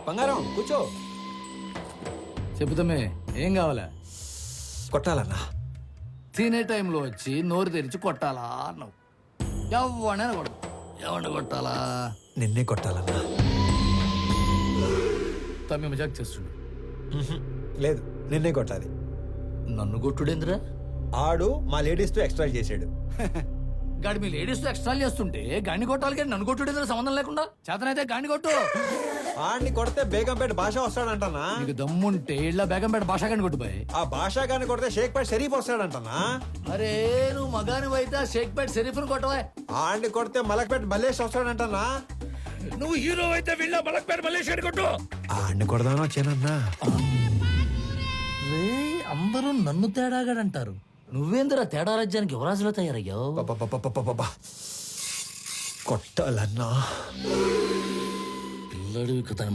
బంగారం కూర్చో. చెబుతామే ఏం కావాలా? కొట్టాలన్నా. తినే టైంలో వచ్చి నోరు తెరిచి కొట్టాలా అన్నావు. ఎవడైనా కొడు. ఎవరిని కొట్టాలా? నిన్నే కొట్టాలన్నా. తమ్మి మజాక్ చేస్తుండు. లేదు, నిన్నే కొట్టాలి. నన్ను కొట్టుడేంద్రా? ఆడు మా లేడీస్ తో ఎక్స్ట్రా చేసాడు. గాడి మీ లేడీస్ తో ఎక్స్ట్రా చేస్తుంటే గాడిని కొట్టాలి కానీ నన్ను కొట్టుడేంద్రా సంబంధం లేకుండా? చేతనైతే గాడిని కొట్టు. ఆడిని కొడితే బేగంపేట భాష వస్తాడంటనా. నీకు దమ్ముంటే ఇళ్ళ బేగంపేట భాష గాని కొట్టుపోయి. ఆ భాష గాని కొడితే షేక్పేట షరీఫ్ వస్తాడంటనా. అరే నువ్వు మగాని అయితే షేక్పేట షరీఫ్ను కొట్టవా. ఆడిని కొడితే మలక్పేట మల్లేష్ వస్తాడంటనా. నువ్వు హీరో అయితే వీళ్ళ మలక్పేట మల్లేష్ గాని కొట్టు. ఆడిని కొడదానో వచ్చానన్నా. రే అందరూ నన్ను తేడాగాడంటారు. నువ్వేందిరా తేడా రాజ్యానికి యువరాజులో తయారయ్యావు? కొట్టాలన్నా. పిల్లడు తన